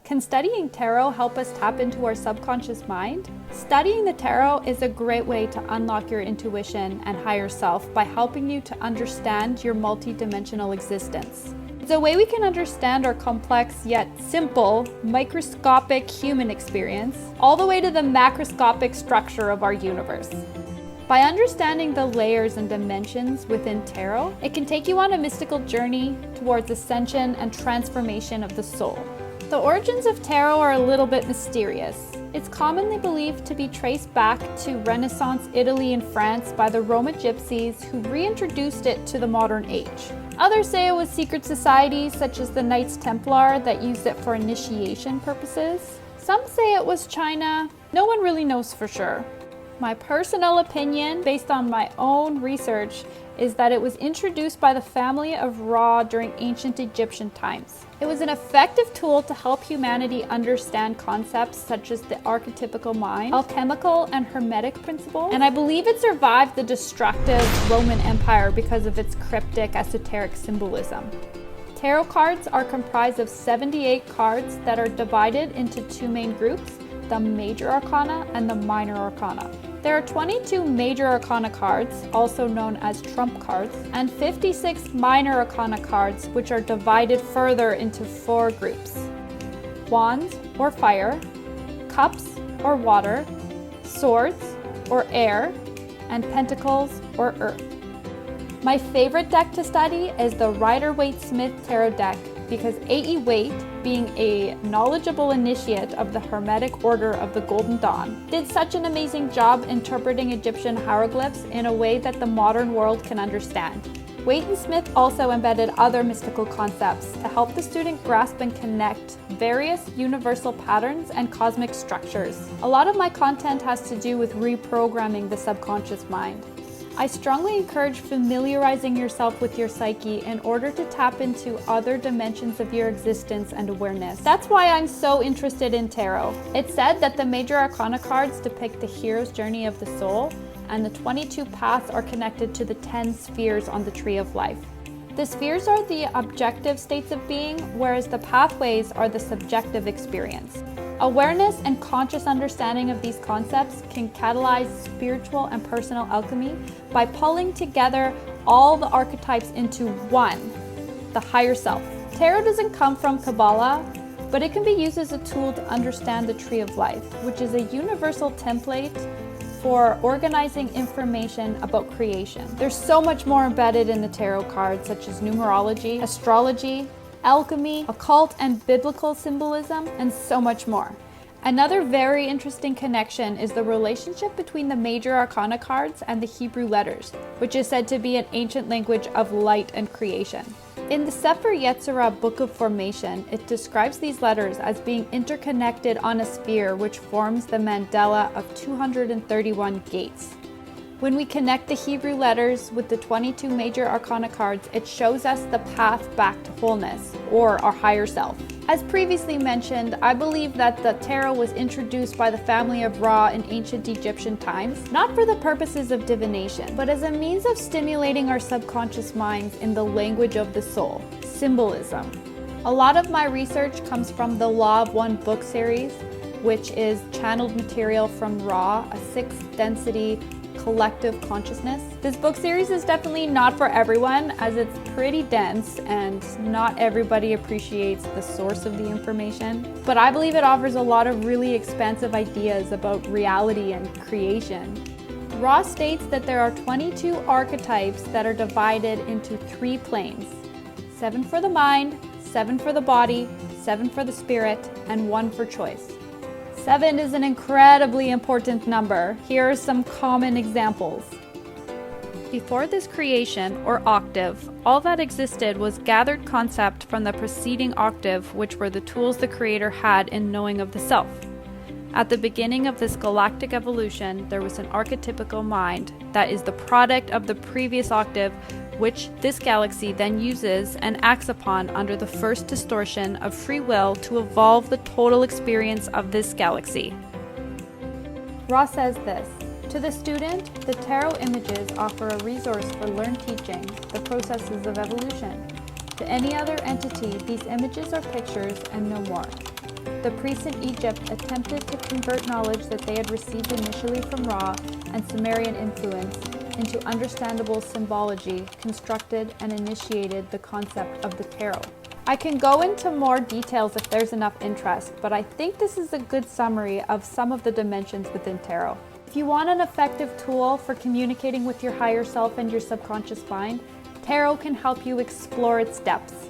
Can studying tarot help us tap into our subconscious mind? Studying the tarot is a great way to unlock your intuition and higher self by helping you to understand your multidimensional existence. It's a way we can understand our complex yet simple, microscopic human experience, all the way to the macroscopic structure of our universe. By understanding the layers and dimensions within tarot, it can take you on a mystical journey towards ascension and transformation of the soul. The origins of tarot are a little bit mysterious. It's commonly believed to be traced back to Renaissance Italy and France by the Roman gypsies who reintroduced it to the modern age. Others say it was secret societies such as the Knights Templar that used it for initiation purposes. Some say it was China. No one really knows for sure. My personal opinion, based on my own research, is that it was introduced by the family of Ra during ancient Egyptian times. It was an effective tool to help humanity understand concepts such as the archetypical mind, alchemical and hermetic principles, and I believe it survived the destructive Roman Empire because of its cryptic, esoteric symbolism. Tarot cards are comprised of 78 cards that are divided into two main groups, the Major Arcana and the Minor Arcana. There are 22 Major Arcana cards, also known as trump cards, and 56 Minor Arcana cards, which are divided further into 4 groups: Wands or fire, Cups or water, Swords or air, and Pentacles or earth. My favorite deck to study is the Rider-Waite-Smith Tarot deck because A.E. Waite, being a knowledgeable initiate of the Hermetic Order of the Golden Dawn, did such an amazing job interpreting Egyptian hieroglyphs in a way that the modern world can understand. Waite and Smith also embedded other mystical concepts to help the student grasp and connect various universal patterns and cosmic structures. A lot of my content has to do with reprogramming the subconscious mind. I strongly encourage familiarizing yourself with your psyche in order to tap into other dimensions of your existence and awareness. That's why I'm so interested in tarot. It's said that the Major Arcana cards depict the hero's journey of the soul, and the 22 paths are connected to the 10 spheres on the Tree of Life. The spheres are the objective states of being, whereas the pathways are the subjective experience. Awareness and conscious understanding of these concepts can catalyze spiritual and personal alchemy by pulling together all the archetypes into one, the higher self. Tarot doesn't come from Kabbalah, but it can be used as a tool to understand the Tree of Life, which is a universal template for organizing information about creation. There's so much more embedded in the tarot cards, such as numerology, astrology, alchemy, occult and biblical symbolism, and so much more. Another very interesting connection is the relationship between the Major Arcana cards and the Hebrew letters, which is said to be an ancient language of light and creation. In the Sefer Yetzirah Book of Formation, it describes these letters as being interconnected on a sphere which forms the mandala of 231 gates. When we connect the Hebrew letters with the 22 Major Arcana cards, it shows us the path back to wholeness, or our higher self. As previously mentioned, I believe that the tarot was introduced by the family of Ra in ancient Egyptian times, not for the purposes of divination, but as a means of stimulating our subconscious minds in the language of the soul, symbolism. A lot of my research comes from the Law of One book series, which is channeled material from Ra, a 6th density collective consciousness. This book series is definitely not for everyone, as it's pretty dense and not everybody appreciates the source of the information. But I believe it offers a lot of really expansive ideas about reality and creation. Ra states that there are 22 archetypes that are divided into 3 planes: 7 for the mind, 7 for the body, 7 for the spirit, and 1 for choice. 7 is an incredibly important number. Here are some common examples. Before this creation, or octave, all that existed was gathered concept from the preceding octave, which were the tools the Creator had in knowing of the self. At the beginning of this galactic evolution, there was an archetypical mind that is the product of the previous octave, which this galaxy then uses and acts upon under the first distortion of free will to evolve the total experience of this galaxy. Ra says this: to the student, the tarot images offer a resource for learned teaching the processes of evolution. To any other entity, these images are pictures and no more. the priests in Egypt attempted to convert knowledge that they had received initially from Ra and Sumerian influence into understandable symbology, constructed and initiated the concept of the tarot. I can go into more details if there's enough interest, but I think this is a good summary of some of the dimensions within tarot. If you want an effective tool for communicating with your higher self and your subconscious mind, tarot can help you explore its depths.